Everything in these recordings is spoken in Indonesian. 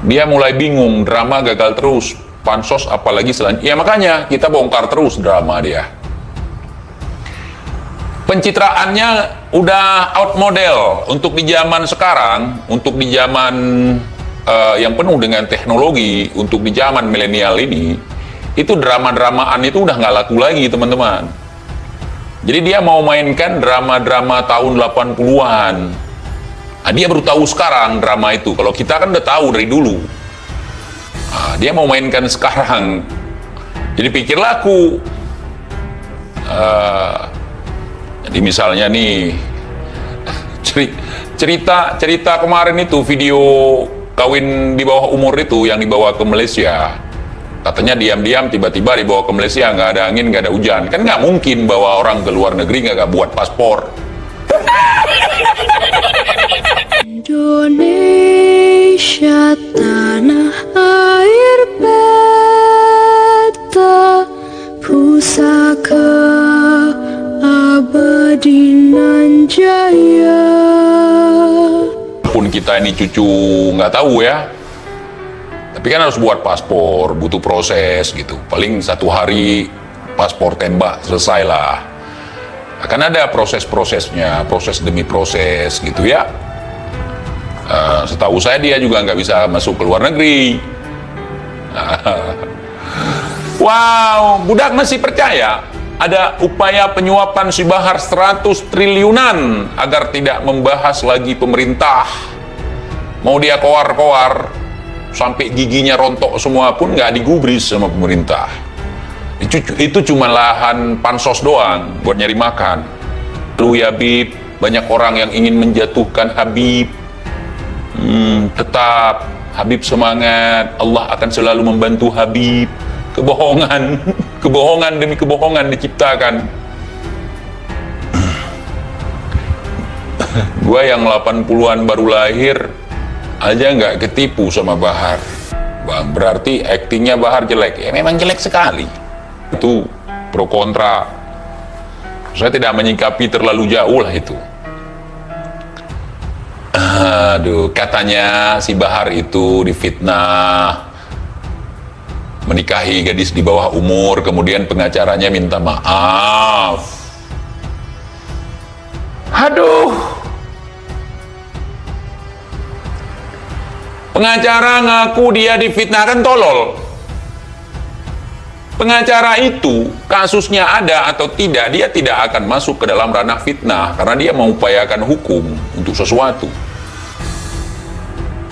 Dia mulai bingung, drama gagal terus, pansos apalagi selanjutnya. Ya makanya kita bongkar terus drama dia. Pencitraannya udah out model untuk di zaman sekarang, untuk di zaman yang penuh dengan teknologi, untuk di zaman milenial ini, itu drama-dramaan itu udah nggak laku lagi, teman-teman. Jadi dia mau mainkan drama-drama tahun 80-an. Nah, dia baru tahu sekarang drama itu. Kalau kita kan udah tahu dari dulu. Nah, dia mau mainkan sekarang. Jadi pikir laku. Jadi misalnya nih, cerita kemarin itu video kawin di bawah umur itu yang dibawa ke Malaysia. Katanya diam-diam tiba-tiba dibawa ke Malaysia, nggak ada angin, nggak ada hujan. Kan nggak mungkin bawa orang ke luar negeri nggak buat paspor. Indonesia tanah air beta, pusaka abadi nan jaya. Pun kita ini cucu nggak tahu ya. Tapi kan harus buat paspor, butuh proses gitu. Paling 1 hari paspor tembak, selesai lah. Akan ada proses-prosesnya, proses demi proses gitu ya. Setahu saya dia juga nggak bisa masuk ke luar negeri. Wow, budak masih percaya ada upaya penyuapan si Bahar 100 triliunan agar tidak membahas lagi pemerintah. Mau dia koar-koar, sampai giginya rontok semua pun nggak digubris sama pemerintah. Itu cuma lahan pansos doang buat nyari makan. Lalu ya Habib, banyak orang yang ingin menjatuhkan Habib. Tetap Habib semangat, Allah akan selalu membantu Habib. Kebohongan, kebohongan demi kebohongan diciptakan. Gua yang 80-an baru lahir aja nggak ketipu sama Bahar. Bang, berarti aktingnya Bahar jelek. Ya memang jelek sekali. Itu pro kontra. Saya tidak menyikapi terlalu jauh lah itu. Aduh, katanya si Bahar itu difitnah, menikahi gadis di bawah umur, kemudian pengacaranya minta maaf. Aduh. Pengacara ngaku dia difitnah, kan tolol. Pengacara itu kasusnya ada atau tidak, dia tidak akan masuk ke dalam ranah fitnah karena dia mengupayakan hukum untuk sesuatu.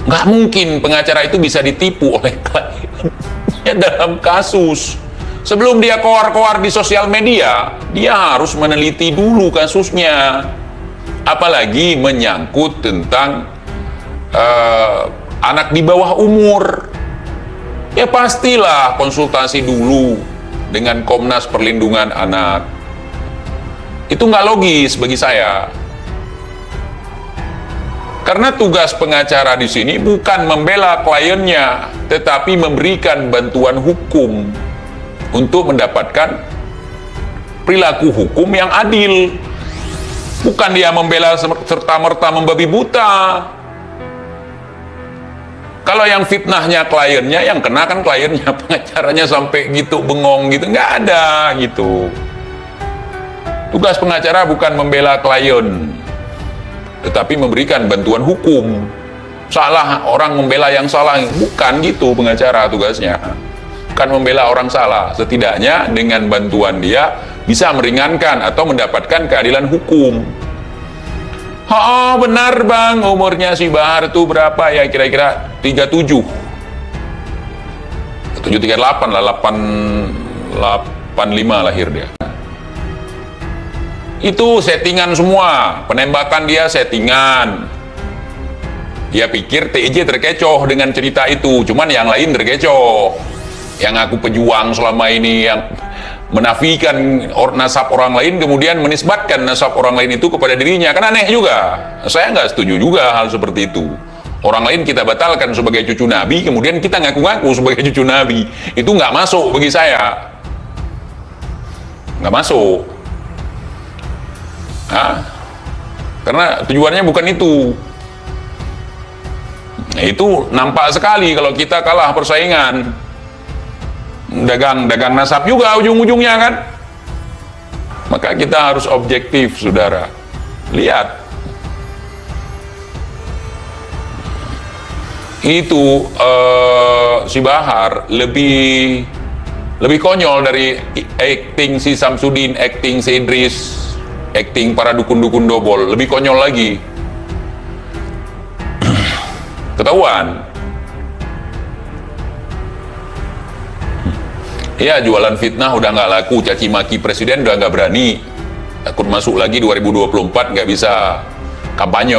Nggak mungkin pengacara itu bisa ditipu oleh kliennya dalam kasus. Sebelum dia koar-koar di sosial media, dia harus meneliti dulu kasusnya. Apalagi menyangkut tentang anak di bawah umur. Ya pastilah konsultasi dulu dengan Komnas Perlindungan Anak. Itu nggak logis bagi saya. Karena tugas pengacara di sini bukan membela kliennya, tetapi memberikan bantuan hukum untuk mendapatkan perilaku hukum yang adil. Bukan dia membela serta-merta membabi buta. Kalau yang fitnahnya kliennya, yang kena kan kliennya, pengacaranya sampai gitu bengong gitu, nggak ada gitu. Tugas pengacara bukan membela klien, tetapi memberikan bantuan hukum. Salah orang membela yang salah, bukan gitu pengacara tugasnya. Bukan membela orang salah, setidaknya dengan bantuan dia bisa meringankan atau mendapatkan keadilan hukum. Oh benar bang, umurnya si Bahar itu berapa ya, kira-kira 37 738 lah, 85 lahir dia. Itu settingan semua, penembakan dia settingan. Dia pikir TJ terkecoh dengan cerita itu, cuman yang lain terkecoh. Yang aku pejuang selama ini, yang menafikan nasab orang lain, kemudian menisbatkan nasab orang lain itu kepada dirinya, kan aneh juga. Saya nggak setuju juga hal seperti itu. Orang lain kita batalkan sebagai cucu Nabi, kemudian kita ngaku-ngaku sebagai cucu Nabi. Itu nggak masuk bagi saya. Nggak masuk. Karena tujuannya bukan itu. Nah, itu nampak sekali kalau kita kalah persaingan. Dagang nasab juga ujung-ujungnya kan. Maka kita harus objektif, saudara. Lihat. Itu si Bahar lebih konyol dari acting si Samsudin, acting si Idris, acting para dukun-dukun dobol. Lebih konyol lagi. Ketahuan. Ya, jualan fitnah udah nggak laku, caci maki presiden udah nggak berani, takut masuk lagi 2024 nggak bisa kampanye.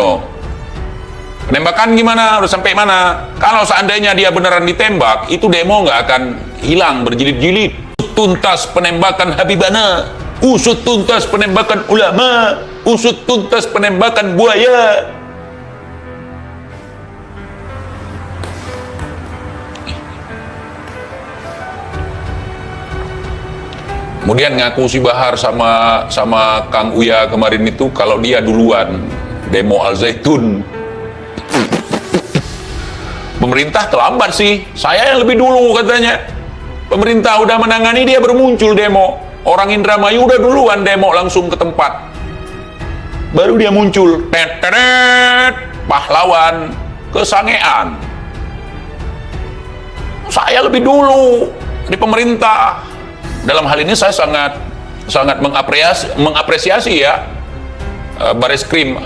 Penembakan gimana? Udah sampai mana? Kalau seandainya dia beneran ditembak, itu demo nggak akan hilang berjilid-jilid. Tuntas penembakan Habibana, usut tuntas penembakan ulama, usut tuntas penembakan buaya. Kemudian ngaku si Bahar sama Kang Uya kemarin itu kalau dia duluan demo Al Zaitun. Pemerintah terlambat sih, saya yang lebih dulu katanya. Pemerintah udah menangani, dia bermuncul demo. Orang Indramayu udah duluan demo langsung ke tempat. Baru dia muncul, pahlawan, kesangean. Saya lebih dulu di pemerintah. Dalam hal ini saya sangat mengapresiasi ya Bareskrim.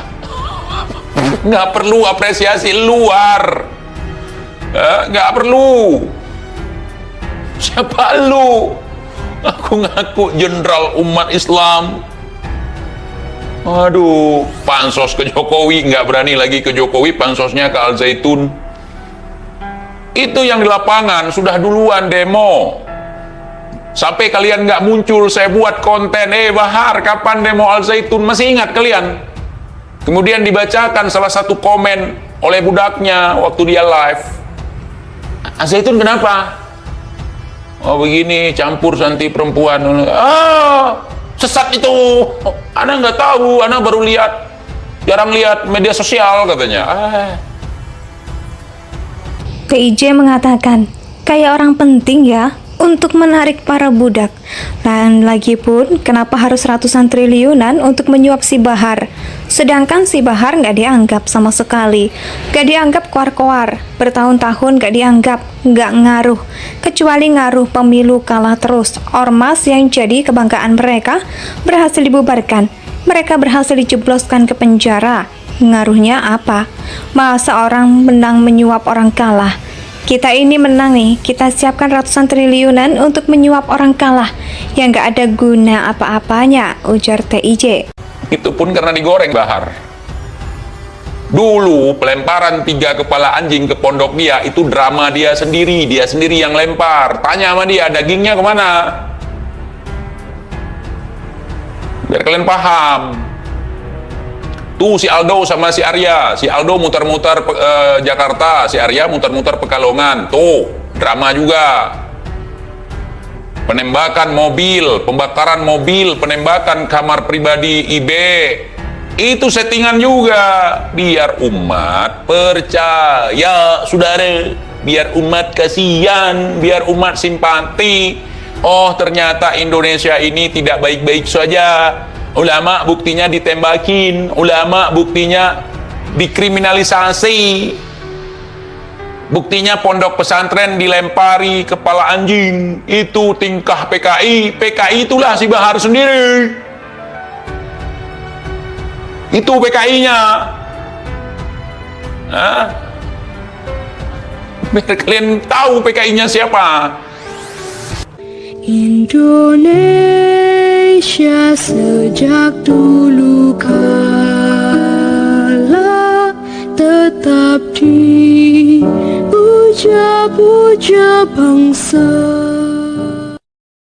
Nggak perlu apresiasi luar, nggak perlu. Siapa lu? Aku ngaku jenderal umat Islam. Aduh, pansos ke Jokowi, nggak berani lagi ke Jokowi, pansosnya ke Al Zaitun. Itu yang di lapangan sudah duluan demo. Sampai kalian nggak muncul, saya buat konten, Bahar, kapan demo Al Zaitun? Masih ingat kalian? Kemudian dibacakan salah satu komen oleh budaknya waktu dia live. Al Zaitun kenapa? Oh begini, campur santi perempuan. Sesat itu. Ana nggak tahu, Ana baru lihat, jarang lihat media sosial katanya. PIJ mengatakan, kayak orang penting ya untuk menarik para budak. Dan lagi pun, kenapa harus ratusan triliunan untuk menyuap si Bahar? Sedangkan si Bahar nggak dianggap sama sekali. Nggak dianggap koar-koar. Bertahun-tahun nggak dianggap, nggak ngaruh. Kecuali ngaruh pemilu kalah terus. Ormas yang jadi kebanggaan mereka berhasil dibubarkan. Mereka berhasil dijebloskan ke penjara. Ngaruhnya apa? Masa orang menang menyuap orang kalah? Kita ini menang nih, kita siapkan ratusan triliunan untuk menyuap orang kalah yang gak ada guna apa-apanya, ujar TIJ. Itu pun karena digoreng Bahar. Dulu pelemparan 3 kepala anjing ke pondok dia, itu drama dia sendiri yang lempar. Tanya sama dia, dagingnya kemana? Biar kalian paham. Tuh si Aldo sama si Arya, si Aldo muter-muter Jakarta, si Arya muter-muter Pekalongan. Tuh drama juga. Penembakan mobil, pembakaran mobil, penembakan kamar pribadi IB, itu settingan juga biar umat percaya, saudara, biar umat kasihan, biar umat simpati. Oh ternyata Indonesia ini tidak baik-baik saja. Ulama buktinya ditembakin, ulama buktinya dikriminalisasi, buktinya pondok pesantren dilempari kepala anjing. Itu tingkah PKI. PKI itulah si Bahar sendiri. Itu PKI-nya. Biar kalian tahu PKI-nya siapa. Indonesia sejak dulu kala tetap dipuja-puja bangsa.